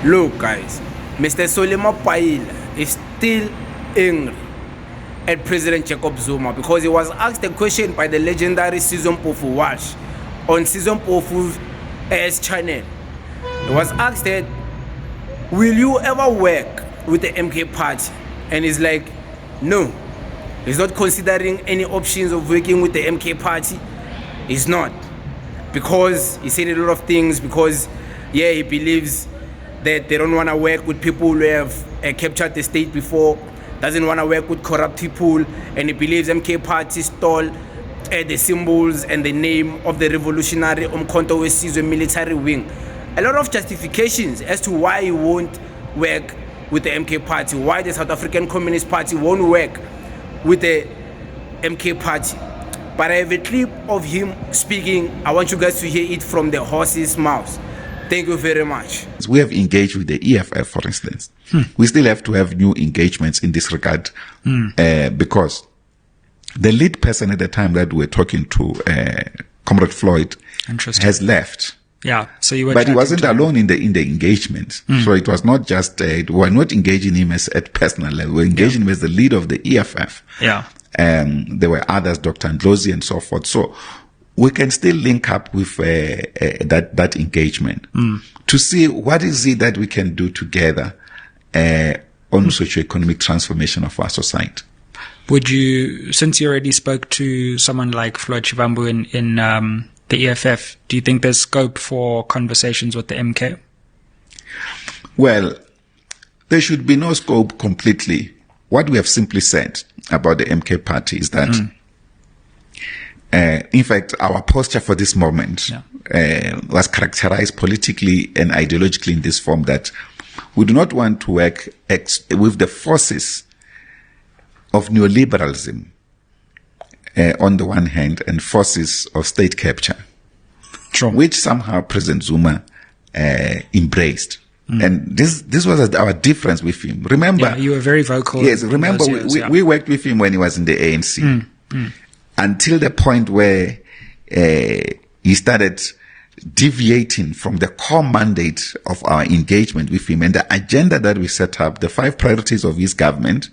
Look, guys, Mr. Mapaila is still angry at President Jacob Zuma because he was asked a question by the legendary Season Pofu Walsh on Season Pofu's AS channel. He was asked that, will you ever work with the MK party? And he's like, no. He's not considering any options of working with the MK party. He's not. Because he said a lot of things, because, yeah, he believes that they don't want to work with people who have captured the state before, doesn't want to work with corrupt people, and he believes MK party stole the symbols and the name of the revolutionary Umkhonto weSizwe military wing. A lot of justifications as to why he won't work with the MK party, why the South African Communist Party won't work with the MK party. But I have a clip of him speaking. I want you guys to hear it from the horse's mouth. Thank you very much. We have engaged with the EFF, for instance. We still have to have new engagements in this regard because the lead person at the time that we're talking to, Comrade Floyd, has left. Yeah, so you were, but he wasn't alone in the engagement. So it was not just we were not engaging him as at personal level. We were engaging him as the leader of the EFF. Yeah, there were others, Dr. Ndlozi and so forth. So we can still link up with that engagement to see what is it that we can do together on socioeconomic transformation of our society. Would you, since you already spoke to someone like Floyd Shivambu in the EFF, do you think there's scope for conversations with the MK? Well, there should be no scope completely. What we have simply said about the MK party is that in fact, our posture for this moment was characterized politically and ideologically in this form that we do not want to work with the forces of neoliberalism on the one hand and forces of state capture, which somehow President Zuma embraced. And this was our difference with him. Remember, you were very vocal. Yes, remember we worked with him when he was in the ANC. Until the point where he started deviating from the core mandate of our engagement with him and the agenda that we set up, the 5 priorities of his government,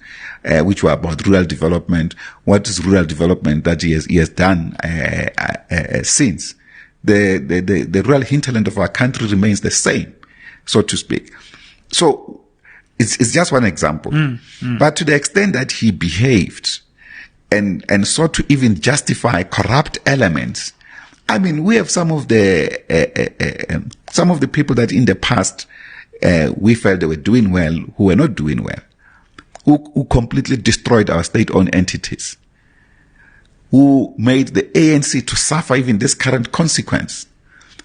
which were about rural development. What is rural development that he has done since? The rural hinterland of our country remains the same, so to speak. So it's just one example. But to the extent that he behaved and sought to even justify corrupt elements. I mean, we have some of the people that in the past, we felt they were doing well, who were not doing well, who completely destroyed our state-owned entities, who made the ANC to suffer even this current consequence.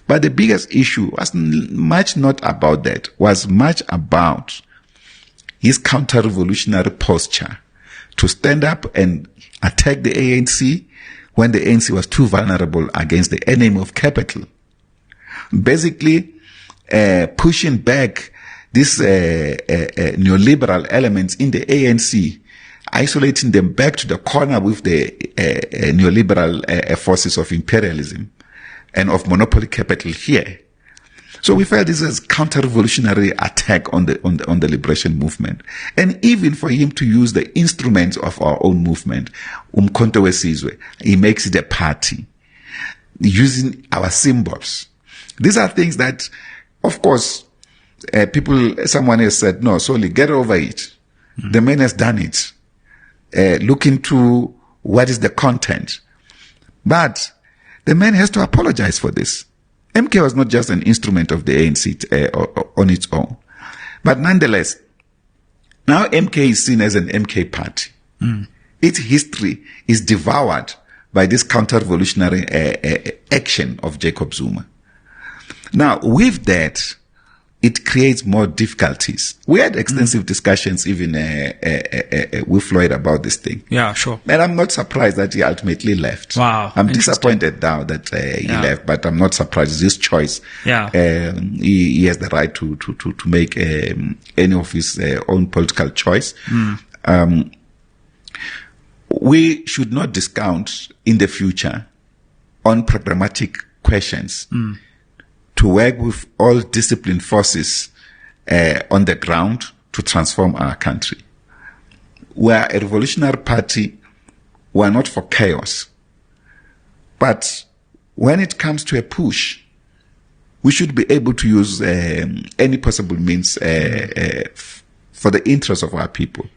But the biggest issue was much not about that, was much about his counter-revolutionary posture to stand up and attack the ANC when the ANC was too vulnerable against the enemy of capital. Basically, pushing back these neoliberal elements in the ANC, isolating them back to the corner with the neoliberal forces of imperialism and of monopoly capital here. So we felt this is a counter-revolutionary attack on the liberation movement. And even for him to use the instruments of our own movement, Umkhonto weSizwe, he makes it a party, using our symbols. These are things that, of course, someone has said, no, Soli, get over it. The man has done it. Look into what is the content. But the man has to apologize for this. MK was not just an instrument of the ANC on its own. But nonetheless, now MK is seen as an MK party. Its history is devoured by this counter-revolutionary action of Jacob Zuma. Now, with that, it creates more difficulties. We had extensive discussions even with Floyd about this thing. Yeah, sure. And I'm not surprised that he ultimately left. Wow. I'm disappointed now that he left, but I'm not surprised. It's his choice. Yeah. He has the right to make any of his own political choice. We should not discount in the future on programmatic questions to work with all disciplined forces on the ground to transform our country. We are a revolutionary party. We are not for chaos. But when it comes to a push, we should be able to use any possible means for the interest of our people.